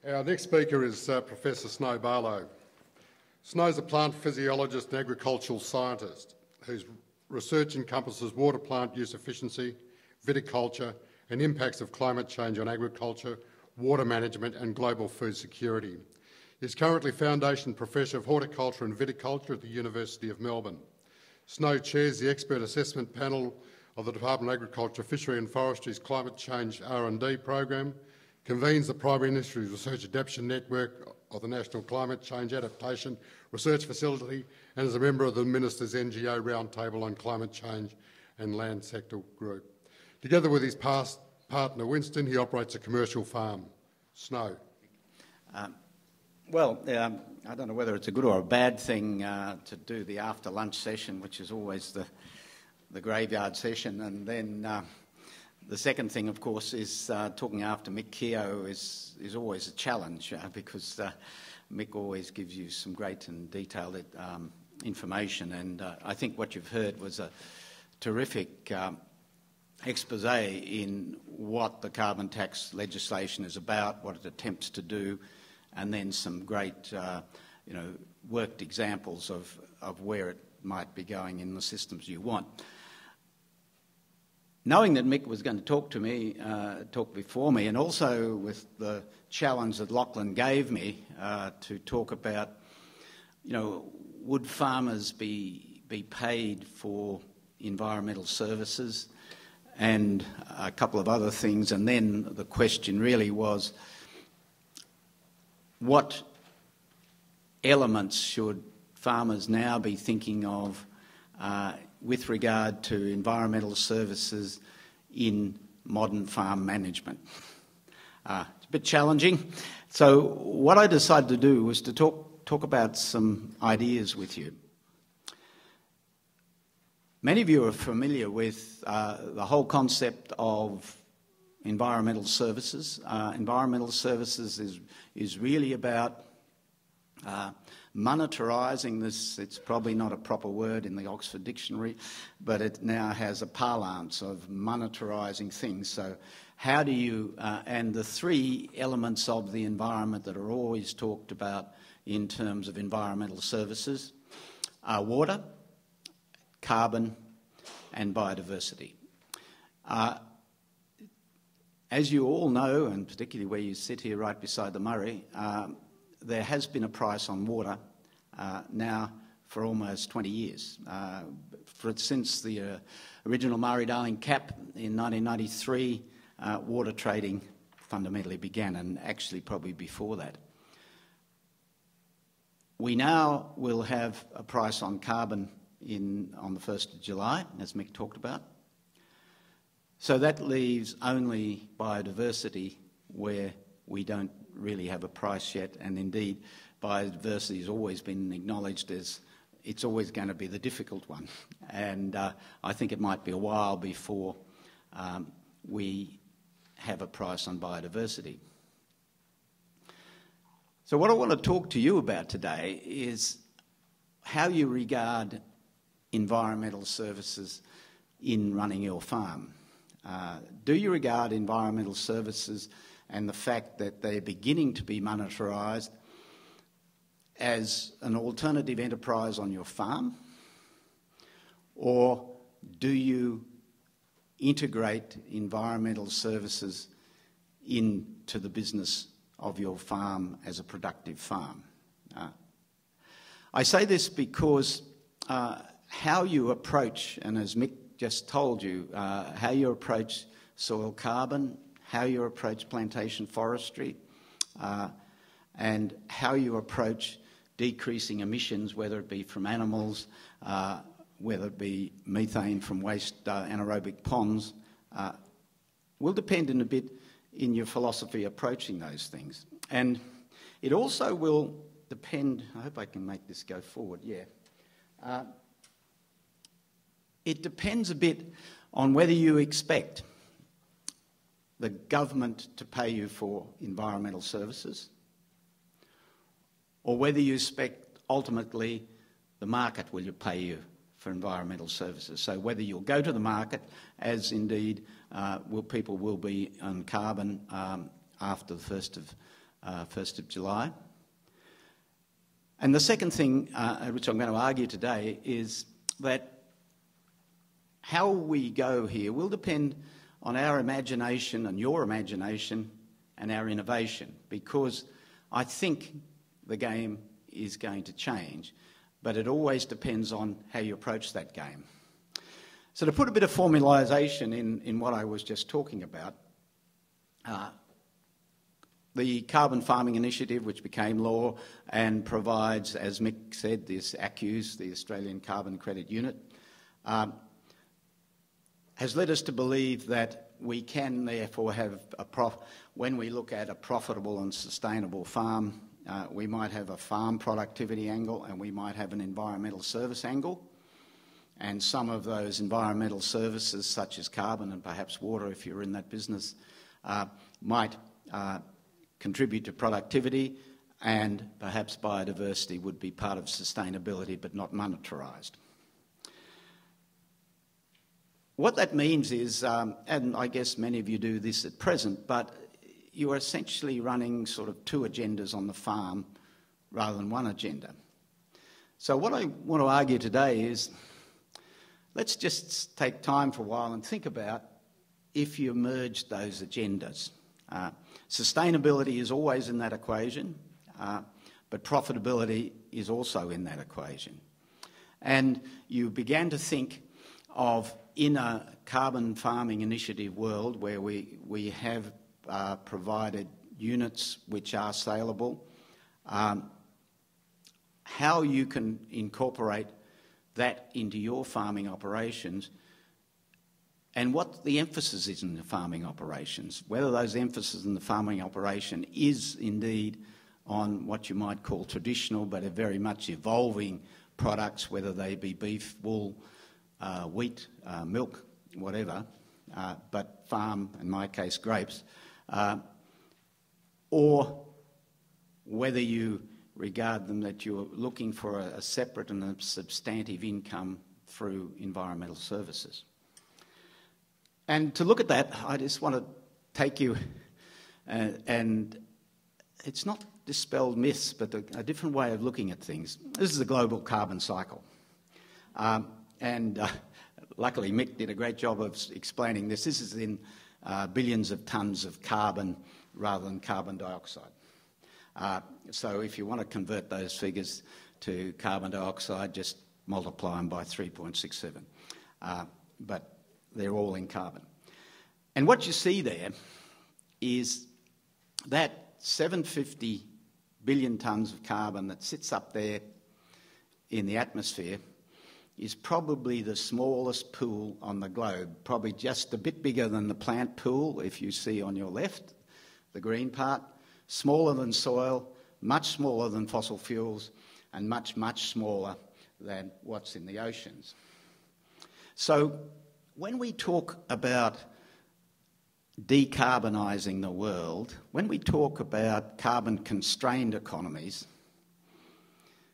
Our next speaker is Professor Snow Barlow. Snow's a plant physiologist and agricultural scientist whose research encompasses water plant use efficiency, viticulture and impacts of climate change on agriculture, water management and global food security. He is currently Foundation Professor of Horticulture and Viticulture at the University of Melbourne. Snow chairs the Expert Assessment Panel of the Department of Agriculture, Fishery and Forestry's Climate Change R&D program, convenes the Primary Industry Research Adaptation Network of the National Climate Change Adaptation Research Facility, and is a member of the Minister's NGO Roundtable on Climate Change and Land Sector Group. Together with his past partner Winston, he operates a commercial farm. Snow. I don't know whether it's a good or a bad thing to do the after-lunch session, which is always the graveyard session, and then the second thing, of course, is talking after Mick Keogh is always a challenge because Mick always gives you some great and detailed information, and I think what you've heard was a terrific expose in what the carbon tax legislation is about, what it attempts to do, and then some great, worked examples of where it might be going in the systems you want. Knowing that Mick was going to talk before me, and also with the challenge that Lachlan gave me to talk about, would farmers be paid for environmental services and a couple of other things, and then the question really was, what elements should farmers now be thinking of with regard to environmental services in modern farm management? It's a bit challenging. So what I decided to do was to talk about some ideas with you. Many of you are familiar with the whole concept of environmental services. Environmental services is really about monetarising this. It's probably not a proper word in the Oxford Dictionary, but it now has a parlance of monetarising things. So how do you, and the three elements of the environment that are always talked about in terms of environmental services are water, carbon and biodiversity. As you all know, and particularly where you sit here right beside the Murray, there has been a price on water now for almost 20 years. Since the original Murray-Darling cap in 1993, water trading fundamentally began, and actually probably before that. We now will have a price on carbon on the 1st of July, as Mick talked about. So that leaves only biodiversity, where we don't really have a price yet, and indeed biodiversity has always been acknowledged as it's always going to be the difficult one, and I think it might be a while before we have a price on biodiversity. So what I want to talk to you about today is how you regard environmental services in running your farm. Do you regard environmental services and the fact that they're beginning to be monetarised as an alternative enterprise on your farm? Or do you integrate environmental services into the business of your farm as a productive farm? I say this because how you approach, and as Mick just told you, how you approach soil carbon, how you approach plantation forestry, and how you approach decreasing emissions, whether it be from animals, whether it be methane from waste anaerobic ponds, will depend in a bit in your philosophy approaching those things. And it also will depend, I hope I can make this go forward, yeah. It depends a bit on whether you expect the government to pay you for environmental services, or whether you expect ultimately the market will pay you for environmental services. So whether you'll go to the market, as indeed people will be on carbon after the 1st 1st of July. And the second thing, which I'm going to argue today, is that how we go here will depend on our imagination and your imagination and our innovation, because I think the game is going to change, but it always depends on how you approach that game. So to put a bit of formalisation in what I was just talking about, the Carbon Farming Initiative, which became law and provides, as Mick said, this ACCUs, the Australian Carbon Credit Unit, has led us to believe that we can therefore have when we look at a profitable and sustainable farm, we might have a farm productivity angle and we might have an environmental service angle. And some of those environmental services, such as carbon and perhaps water, if you're in that business, might contribute to productivity, and perhaps biodiversity would be part of sustainability but not monetarised. What that means is, and I guess many of you do this at present, but you are essentially running sort of two agendas on the farm rather than one agenda. So what I want to argue today is, let's just take time for a while and think about if you merge those agendas. Sustainability is always in that equation, but profitability is also in that equation. And you began to think of, in a carbon farming initiative world where we have provided units which are saleable, how you can incorporate that into your farming operations, and what the emphasis is in the farming operations, whether those emphasis in the farming operation is indeed on what you might call traditional but are very much evolving products, whether they be beef, wool, wheat, milk, whatever, but farm, in my case grapes, or whether you regard them that you're looking for a separate and a substantive income through environmental services. And to look at that, I just want to take you, and it's not dispelled myths, but a different way of looking at things. This is a global carbon cycle. Luckily Mick did a great job of explaining this. This is in billions of tonnes of carbon rather than carbon dioxide. So if you want to convert those figures to carbon dioxide, just multiply them by 3.67. But they're all in carbon. And what you see there is that 750 billion tonnes of carbon that sits up there in the atmosphere is probably the smallest pool on the globe, probably just a bit bigger than the plant pool, if you see on your left, the green part, smaller than soil, much smaller than fossil fuels, and much, much smaller than what's in the oceans. So when we talk about decarbonising the world, when we talk about carbon-constrained economies,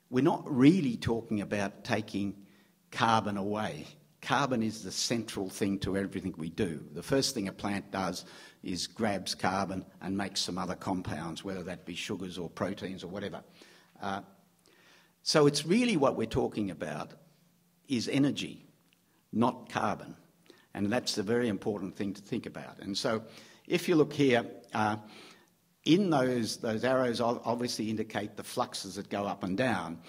we're not really talking about taking carbon away. Carbon is the central thing to everything we do. The first thing a plant does is grabs carbon and makes some other compounds, whether that be sugars or proteins or whatever. So it's really what we're talking about is energy, not carbon. And that's a very important thing to think about. And so if you look here, in those arrows obviously indicate the fluxes that go up and down.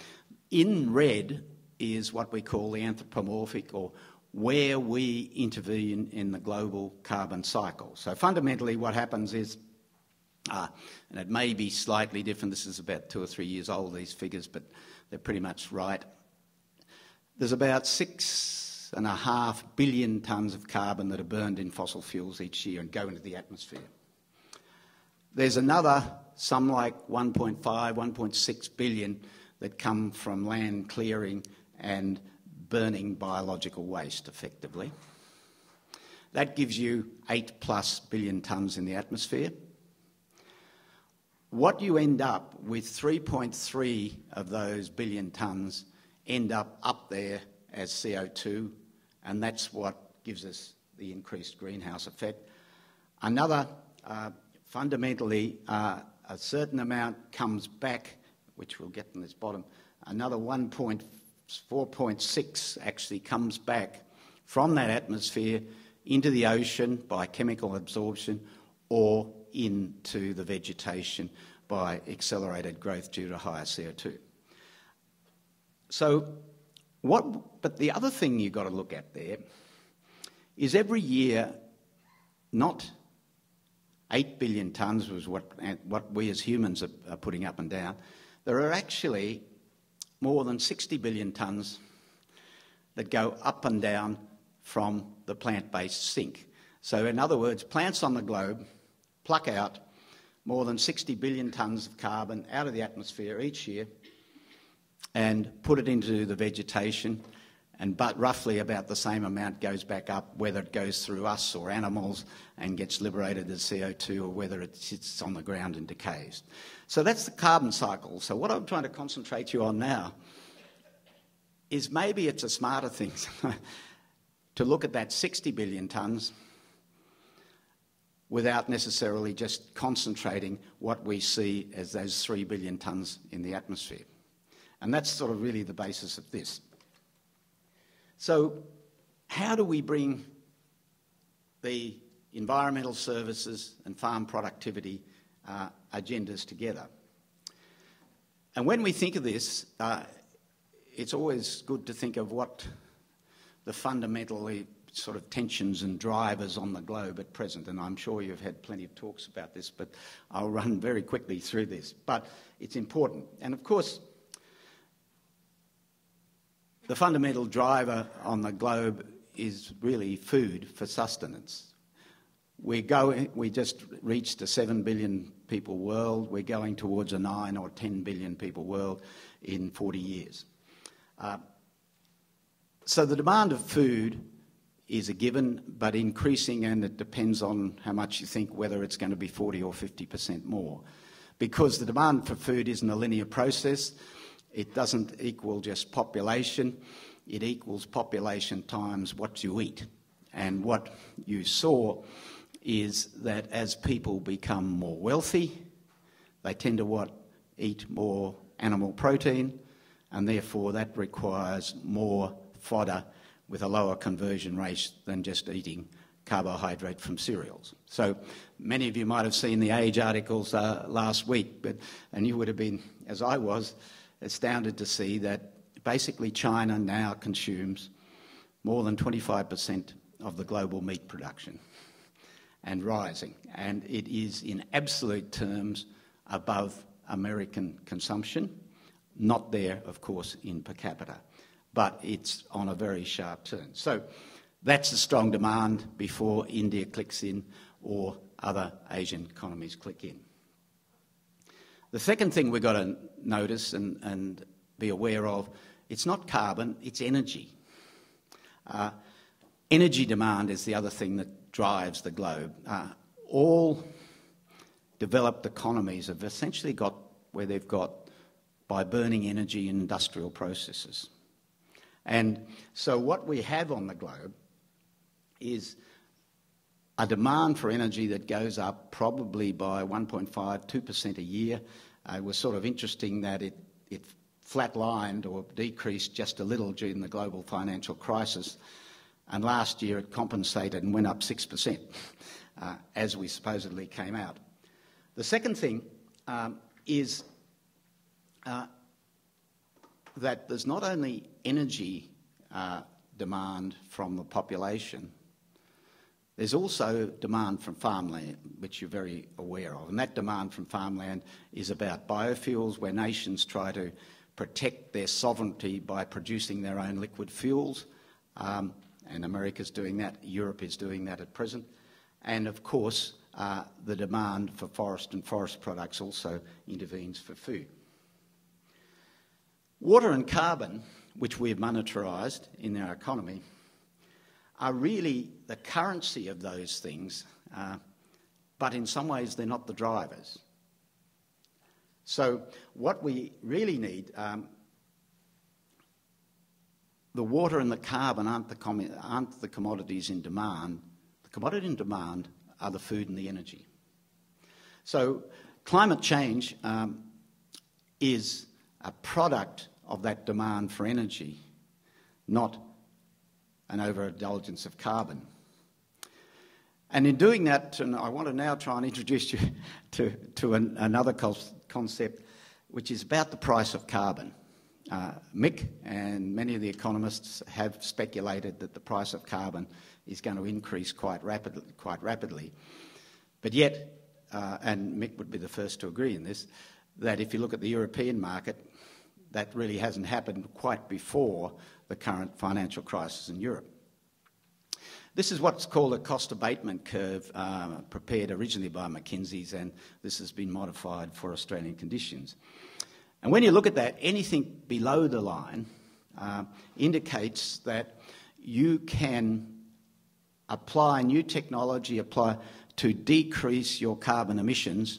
In red is what we call the anthropomorphic, or where we intervene in the global carbon cycle. So fundamentally what happens is, and it may be slightly different, this is about 2 or 3 years old, these figures, but they're pretty much right. There's about 6.5 billion tonnes of carbon that are burned in fossil fuels each year and go into the atmosphere. There's another, some like 1.5, 1.6 billion that come from land clearing and burning biological waste, effectively. That gives you 8+ billion tonnes in the atmosphere. What you end up with, 3.3 of those billion tonnes end up there as CO2, and that's what gives us the increased greenhouse effect. Another, fundamentally, a certain amount comes back, which we'll get in this bottom, another 4.6 actually comes back from that atmosphere into the ocean by chemical absorption or into the vegetation by accelerated growth due to higher CO2. But the other thing you've got to look at there is every year, not 8 billion tonnes was what we as humans are putting up and down. There are actually more than 60 billion tonnes that go up and down from the plant-based sink. So in other words, plants on the globe pluck out more than 60 billion tonnes of carbon out of the atmosphere each year and put it into the vegetation, but roughly about the same amount goes back up, whether it goes through us or animals and gets liberated as CO2 or whether it sits on the ground and decays. So that's the carbon cycle. So what I'm trying to concentrate you on now is maybe it's a smarter thing to look at that 60 billion tonnes without necessarily just concentrating what we see as those 3 billion tonnes in the atmosphere. And that's sort of really the basis of this. So how do we bring the environmental services and farm productivity agendas together? And when we think of this, it's always good to think of what the fundamentally sort of tensions and drivers on the globe at present, and I'm sure you've had plenty of talks about this, but I'll run very quickly through this. But it's important. And of course, the fundamental driver on the globe is really food for sustenance. We just reached a 7 billion people world. We're going towards a 9 or 10 billion people world in 40 years. So the demand of food is a given, but increasing, and it depends on how much you think whether it's going to be 40 or 50% more. Because the demand for food isn't a linear process. It doesn't equal just population. It equals population times what you eat. And what you saw is that as people become more wealthy, they tend to eat more animal protein, and therefore that requires more fodder with a lower conversion rate than just eating carbohydrate from cereals. So many of you might have seen the Age articles last week, and you would have been, as I was, astounded to see that basically China now consumes more than 25% of the global meat production and rising. And it is in absolute terms above American consumption, not there, of course, in per capita, but it's on a very sharp turn. So that's a strong demand before India clicks in or other Asian economies click in. The second thing we've got to notice and be aware of, it's not carbon, it's energy. Energy demand is the other thing that drives the globe. All developed economies have essentially got where they've got by burning energy in industrial processes. And so what we have on the globe is a demand for energy that goes up probably by 1.5, 2% a year. It was sort of interesting that it flatlined or decreased just a little during the global financial crisis, and last year it compensated and went up 6% as we supposedly came out. The second thing is that there's not only energy demand from the population, there's also demand from farmland, which you're very aware of. And that demand from farmland is about biofuels, where nations try to protect their sovereignty by producing their own liquid fuels. And America's doing that, Europe is doing that at present. And of course, the demand for forest and forest products also intervenes for food. Water and carbon, which we've monetarised in our economy, are really the currency of those things, but in some ways they're not the drivers. So what we really need, the water and the carbon aren't the commodities in demand. The commodity in demand are the food and the energy. So climate change is a product of that demand for energy, not an overindulgence of carbon. And in doing that, and I want to now try and introduce you to another concept, which is about the price of carbon. Mick and many of the economists have speculated that the price of carbon is going to increase quite rapidly. But yet, and Mick would be the first to agree in this, that if you look at the European market, that really hasn't happened quite before the current financial crisis in Europe. This is what's called a cost abatement curve, prepared originally by McKinsey's, and this has been modified for Australian conditions. And when you look at that, anything below the line indicates that you can apply new technology, to decrease your carbon emissions,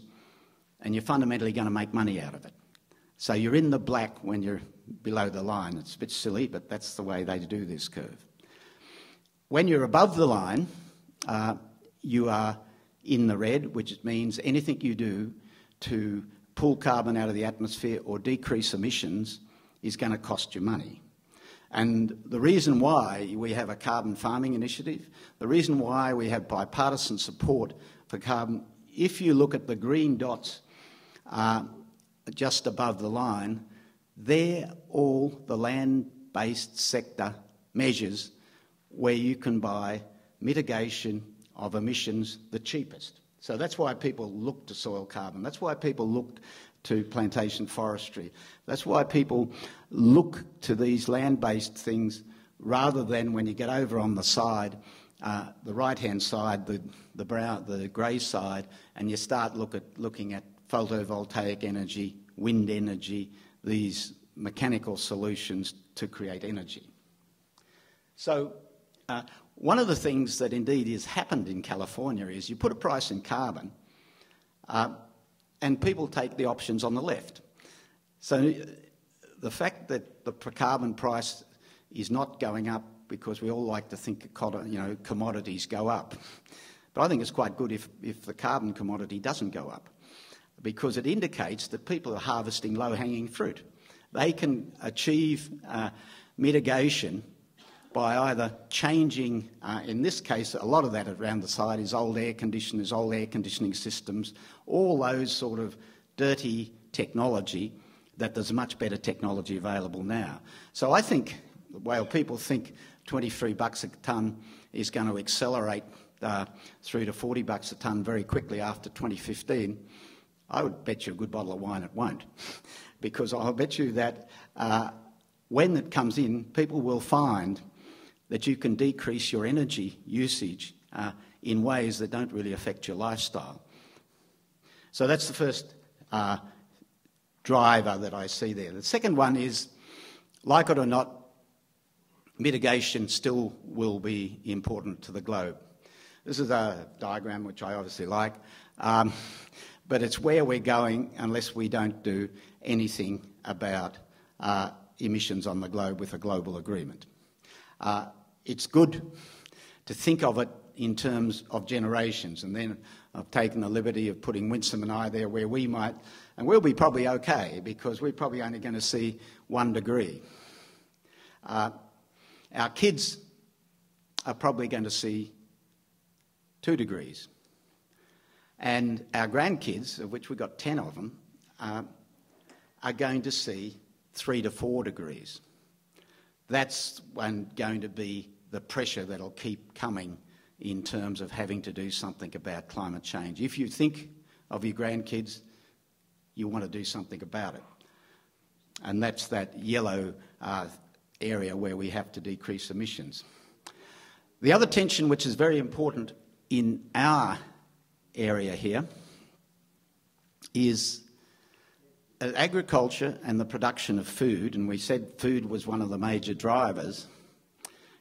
and you're fundamentally going to make money out of it. So you're in the black when you're below the line. It's a bit silly, but that's the way they do this curve. When you're above the line, you are in the red, which means anything you do to pull carbon out of the atmosphere or decrease emissions is going to cost you money. And the reason why we have a carbon farming initiative, the reason why we have bipartisan support for carbon, if you look at the green dots just above the line, they're all the land-based sector measures where you can buy mitigation of emissions the cheapest. So that's why people look to soil carbon. That's why people look to plantation forestry. That's why people look to these land-based things rather than when you get over on the side, the right-hand side, the grey side, and you start looking at photovoltaic energy, wind energy, these mechanical solutions to create energy. So one of the things that indeed has happened in California is you put a price in carbon and people take the options on the left. So the fact that the carbon price is not going up because we all like to think commodities go up. But I think it's quite good if the carbon commodity doesn't go up, because it indicates that people are harvesting low-hanging fruit. They can achieve mitigation by either changing, in this case, a lot of that around the side is old air conditioners, old air conditioning systems, all those sort of dirty technology, that there's much better technology available now. So I think, while people think $23 a tonne is going to accelerate through to $40 a tonne very quickly after 2015, I would bet you a good bottle of wine it won't. Because I'll bet you that when it comes in, people will find that you can decrease your energy usage in ways that don't really affect your lifestyle. So that's the first driver that I see there. The second one is, like it or not, mitigation still will be important to the globe. This is a diagram which I obviously like, but it's where we're going unless we don't do anything about emissions on the globe with a global agreement. It's good to think of it in terms of generations, and then I've taken the liberty of putting Winsome and I there where we might, and we'll be probably okay because we're probably only going to see 1 degree. Our kids are probably going to see 2 degrees. And our grandkids, of which we've got 10 of them, are going to see 3 to 4 degrees. That's going to be the pressure that'll keep coming in terms of having to do something about climate change. If you think of your grandkids, you want to do something about it. And that's that yellow area where we have to decrease emissions. The other tension which is very important in our area here is agriculture and the production of food, and we said food was one of the major drivers,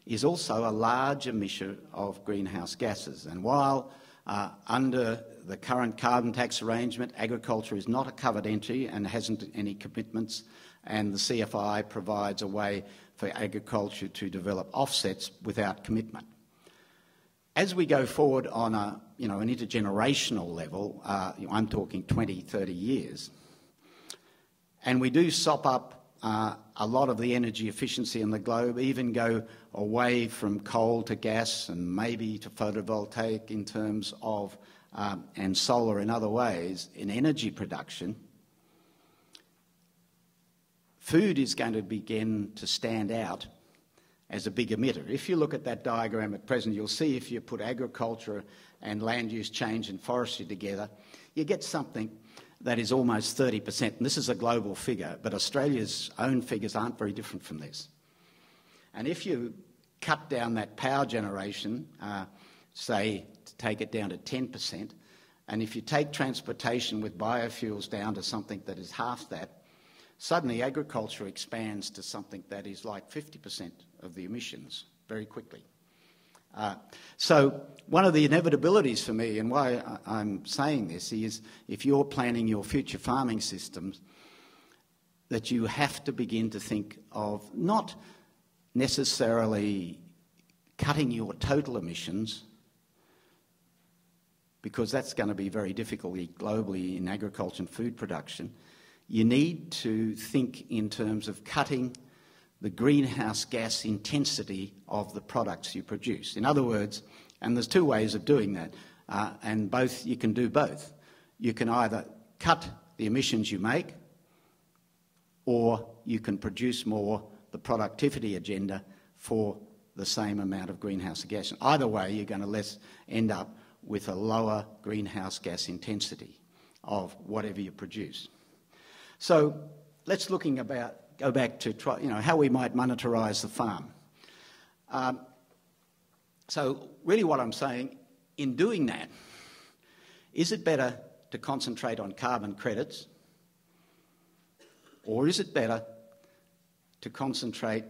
is also a large emitter of greenhouse gases. And while under the current carbon tax arrangement, agriculture is not a covered entity and hasn't any commitments, and the CFI provides a way for agriculture to develop offsets without commitment. As we go forward on a you know, an intergenerational level, I'm talking 20, 30 years, and we do sop up a lot of the energy efficiency in the globe, even go away from coal to gas and maybe to photovoltaic in terms of, and solar in other ways, in energy production, food is going to begin to stand out as a big emitter. If you look at that diagram at present, you'll see if you put agriculture and land use change and forestry together, you get something that is almost 30%. And this is a global figure, but Australia's own figures aren't very different from this. And if you cut down that power generation, say, to take it down to 10%, and if you take transportation with biofuels down to something that is half that, suddenly agriculture expands to something that is like 50% of the emissions very quickly. So one of the inevitabilities for me, and why I'm saying this, is if you're planning your future farming systems, that you have to begin to think of not necessarily cutting your total emissions, because that's going to be very difficult globally in agriculture and food production. You need to think in terms of cutting the greenhouse gas intensity of the products you produce. In other words, and there's two ways of doing that, and both, you can do both. You can either cut the emissions you make, or you can produce more, the productivity agenda, for the same amount of greenhouse gas. And either way, you're going to end up with a lower greenhouse gas intensity of whatever you produce. So let's go back to try, you know, how we might monetize the farm. So really what I'm saying, in doing that, is it better to concentrate on carbon credits, or is it better to concentrate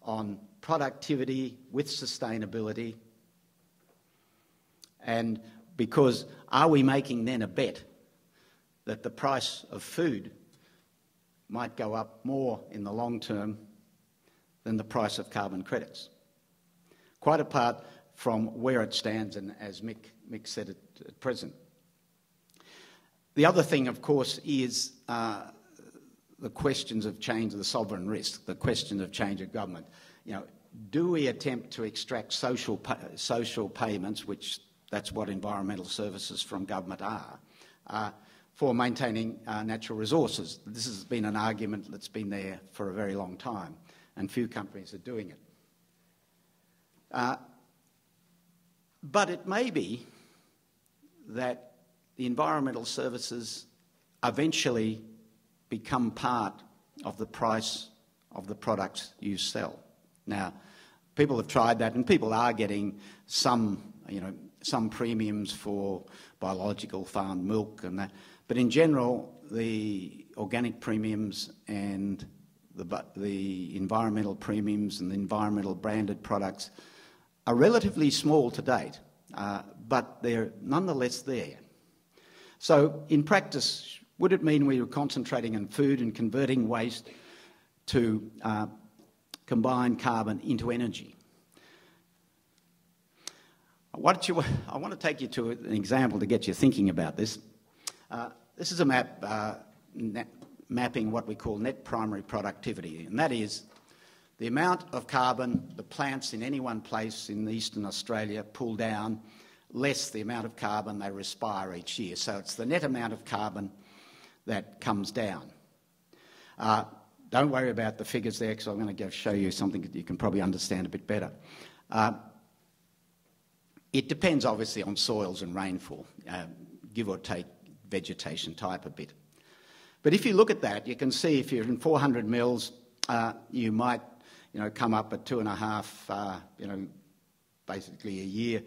on productivity with sustainability? And because are we making then a bet that the price of food might go up more in the long term than the price of carbon credits? Quite apart from where it stands, and as Mick said at present. The other thing, of course, is the questions of change of the sovereign risk, the question of change of government. You know, do we attempt to extract social payments, which that's what environmental services from government are, for maintaining natural resources? This has been an argument that's been there for a very long time, and few companies are doing it. But it may be that the environmental services eventually become part of the price of the products you sell. Now, people have tried that, and people are getting some, you know, some premiums for biological farmed milk and that. But in general, the organic premiums and the environmental premiums and the environmental branded products are relatively small to date, but they're nonetheless there. So in practice, would it mean we were concentrating on food and converting waste to combine carbon into energy? I want to take you to an example to get you thinking about this. This is a map mapping what we call net primary productivity, and that is the amount of carbon the plants in any one place in eastern Australia pull down, less the amount of carbon they respire each year. So it's the net amount of carbon that comes down. Don't worry about the figures there, because I'm going to show you something that you can probably understand a bit better. It depends obviously on soils and rainfall, give or take vegetation type a bit. But if you look at that, you can see if you're in 400 mils, you might, you know, come up at 2.5, you know, basically a year.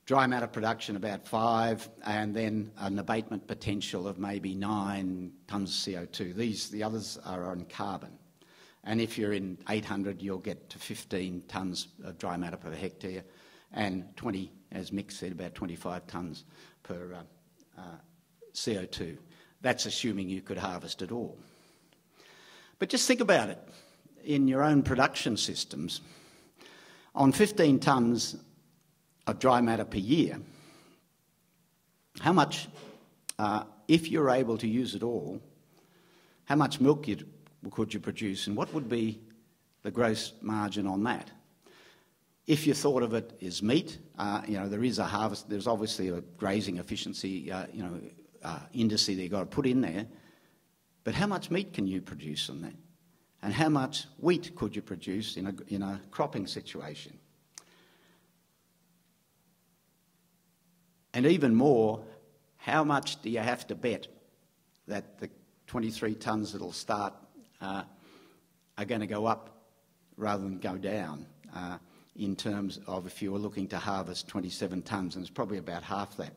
Dry matter production about 5, and then an abatement potential of maybe 9 tonnes of CO2. The others are on carbon. And if you're in 800, you'll get to 15 tonnes of dry matter per hectare, and 20, as Mick said, about 25 tonnes per CO2. That's assuming you could harvest it all. But just think about it. In your own production systems, on 15 tonnes of dry matter per year, how much, if you're able to use it all, how much milk could you produce, and what would be the gross margin on that? If you thought of it as meat, there is a harvest, there's obviously a grazing efficiency, indice that you've got to put in there, but how much meat can you produce on that? And how much wheat could you produce in a cropping situation? And even more, how much do you have to bet that the 23 tonnes that'll start are going to go up rather than go down in terms of if you were looking to harvest 27 tonnes, and it's probably about half that.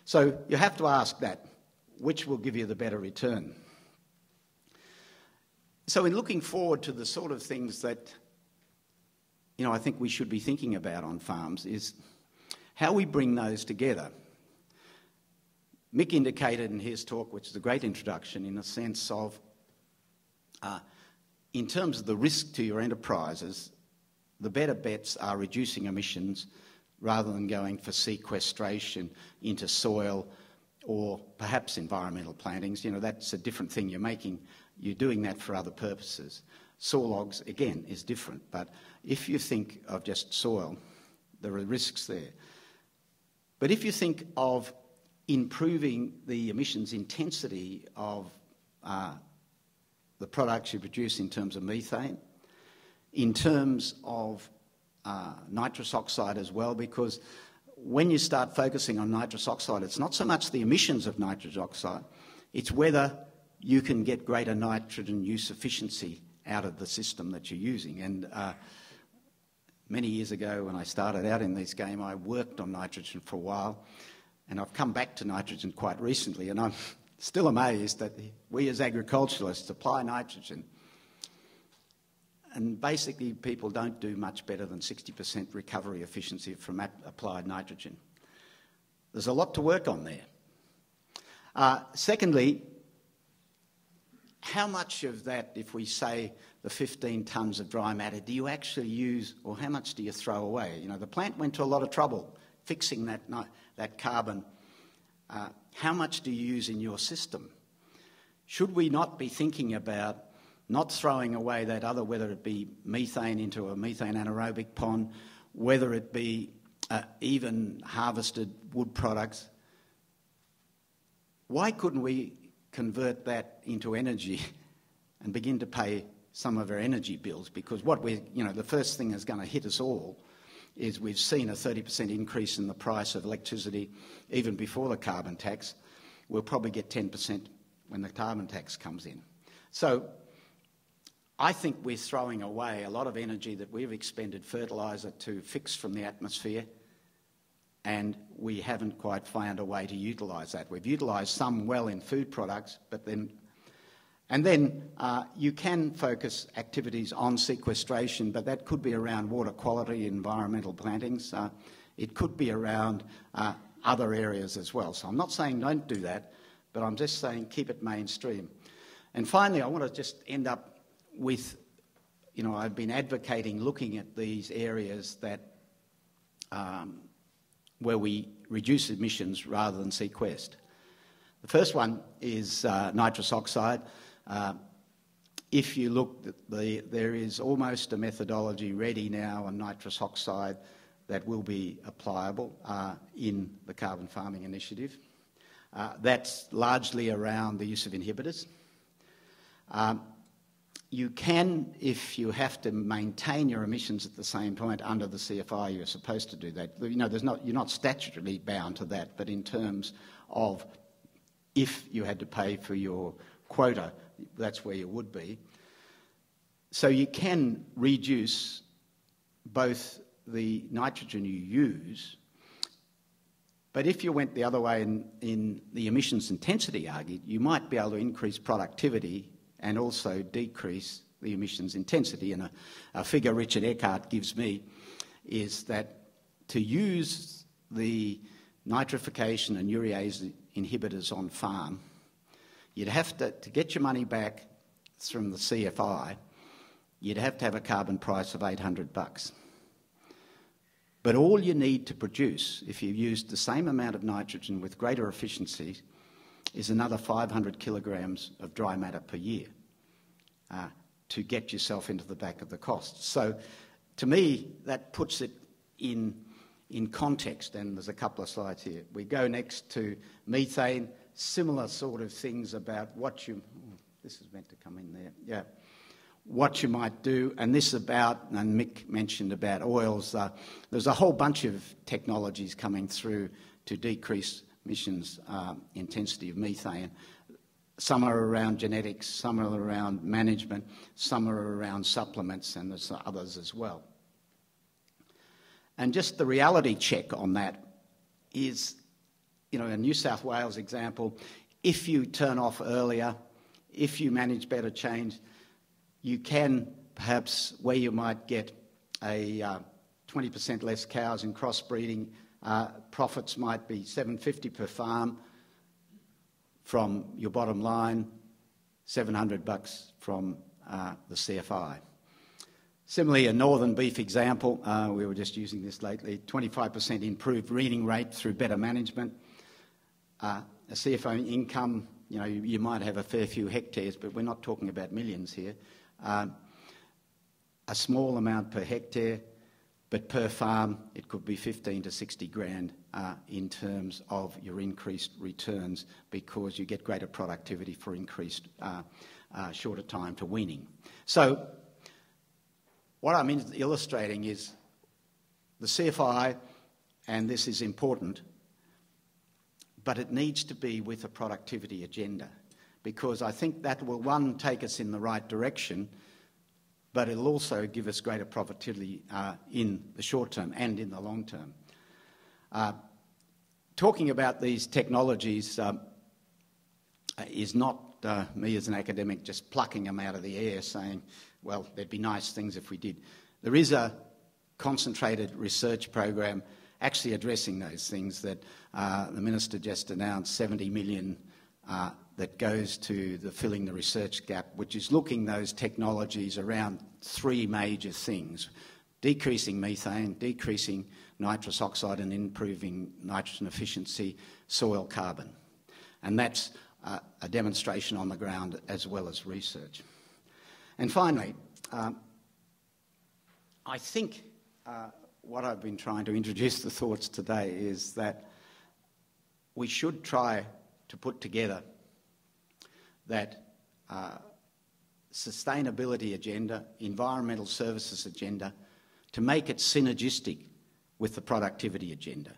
So you have to ask that, which will give you the better return? So in looking forward to the sort of things that, I think we should be thinking about on farms is how we bring those together. Mick indicated in his talk, which is a great introduction, in a sense of, in terms of the risk to your enterprises, the better bets are reducing emissions rather than going for sequestration into soil or perhaps environmental plantings. That's a different thing. You're doing that for other purposes. Soil logs, again, is different. But if you think of just soil, there are risks there. But if you think of improving the emissions intensity of the products you produce in terms of methane, in terms of nitrous oxide as well, because when you start focusing on nitrous oxide, it's not so much the emissions of nitrous oxide, it's whether you can get greater nitrogen use efficiency out of the system that you're using. And many years ago when I started out in this game, I worked on nitrogen for a while, and I've come back to nitrogen quite recently, and I'm still amazed that we as agriculturalists apply nitrogen, and basically people don't do much better than 60% recovery efficiency from applied nitrogen. There's a lot to work on there. Secondly, how much of that, if we say the 15 tonnes of dry matter, do you actually use, or how much do you throw away? The plant went to a lot of trouble fixing that carbon. How much do you use in your system? Should we not be thinking about not throwing away that other, whether it be methane into a methane anaerobic pond, whether it be even harvested wood products? Why couldn't we convert that into energy and begin to pay some of our energy bills? Because the first thing that's going to hit us all is we've seen a 30% increase in the price of electricity even before the carbon tax. We'll probably get 10% when the carbon tax comes in. So I think we're throwing away a lot of energy that we've expended fertiliser to fix from the atmosphere, and we haven't quite found a way to utilise that. We've utilised some well in food products, but then you can focus activities on sequestration, but that could be around water quality, environmental plantings. It could be around other areas as well. So I'm not saying don't do that, but I'm just saying keep it mainstream. And finally, I want to just end up with, I've been advocating looking at these areas that where we reduce emissions rather than sequester. The first one is nitrous oxide. If you look, there is almost a methodology ready now on nitrous oxide that will be applicable in the Carbon Farming Initiative. That's largely around the use of inhibitors. You can, if you have to maintain your emissions at the same point under the CFI, you're supposed to do that. You're not statutorily bound to that, but in terms of if you had to pay for your quota, that's where you would be. So you can reduce both the nitrogen you use, but if you went the other way in the emissions intensity argument, you might be able to increase productivity and also decrease the emissions intensity. And a figure Richard Eckhart gives me is that to use the nitrification and urease inhibitors on farm, you'd have to get your money back from the CFI, you'd have to have a carbon price of $800. But all you need to produce, if you used the same amount of nitrogen with greater efficiency, is another 500 kilograms of dry matter per year to get yourself into the back of the cost. So to me, that puts it in context, and there's a couple of slides here. We go next to methane, similar sort of things about what you... This is meant to come in there, yeah. What you might do, and this about, and Mick mentioned about oils, there's a whole bunch of technologies coming through to decrease emissions intensity of methane. Some are around genetics, some are around management, some are around supplements, and there's others as well. And just the reality check on that is, you know, a New South Wales example, if you turn off earlier, if you manage better change, you can perhaps, where you might get a 20% less cows in crossbreeding, profits might be $750 per farm from your bottom line, $700 from the CFI. Similarly, a northern beef example, we were just using this lately, 25% improved breeding rate through better management. A CFO income, you know, you might have a fair few hectares, but we're not talking about millions here. A small amount per hectare, but per farm it could be 15 to 60 grand in terms of your increased returns, because you get greater productivity for increased shorter time to weaning. So what I'm illustrating is the CFI, and this is important, but it needs to be with a productivity agenda, because I think that will, one, take us in the right direction, but it'll also give us greater profitability in the short term and in the long term. Talking about these technologies is not me as an academic just plucking them out of the air saying, well, there'd be nice things if we did. There is a concentrated research program actually addressing those things that the Minister just announced, 70 million that goes to the filling the research gap, which is looking those technologies around three major things: decreasing methane, decreasing nitrous oxide, and improving nitrogen efficiency, soil carbon. And that's a demonstration on the ground as well as research. And finally, I think what I've been trying to introduce the thoughts today is that we should try to put together that sustainability agenda, environmental services agenda, to make it synergistic with the productivity agenda,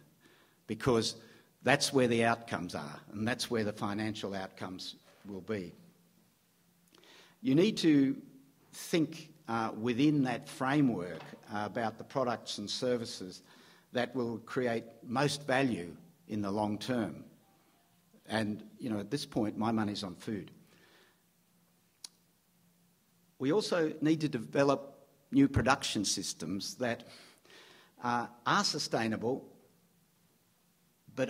because that's where the outcomes are, and that's where the financial outcomes will be. You need to think within that framework about the products and services that will create most value in the long term. And, you know, at this point, my money's on food. We also need to develop new production systems that are sustainable, but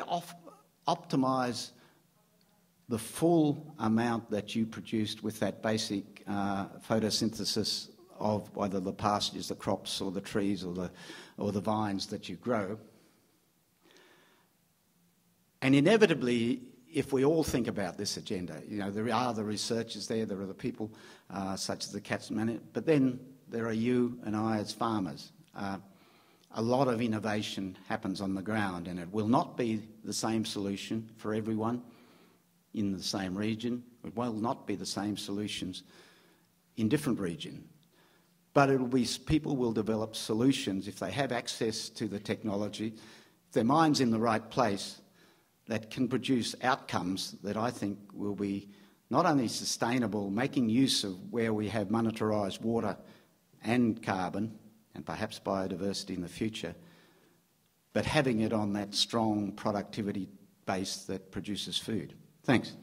optimise the full amount that you produced with that basic photosynthesis of either the pastures, the crops, or the trees, or the vines that you grow. And inevitably, if we all think about this agenda, you know, there are the researchers there are the people such as the cats man, but then there are you and I as farmers. A lot of innovation happens on the ground, and it will not be the same solution for everyone in the same region. It will not be the same solutions in different regions. But it will be, people will develop solutions if they have access to the technology, if their mind's in the right place, that can produce outcomes that I think will be not only sustainable, making use of where we have monetarised water and carbon, and perhaps biodiversity in the future, but having it on that strong productivity base that produces food. Thanks.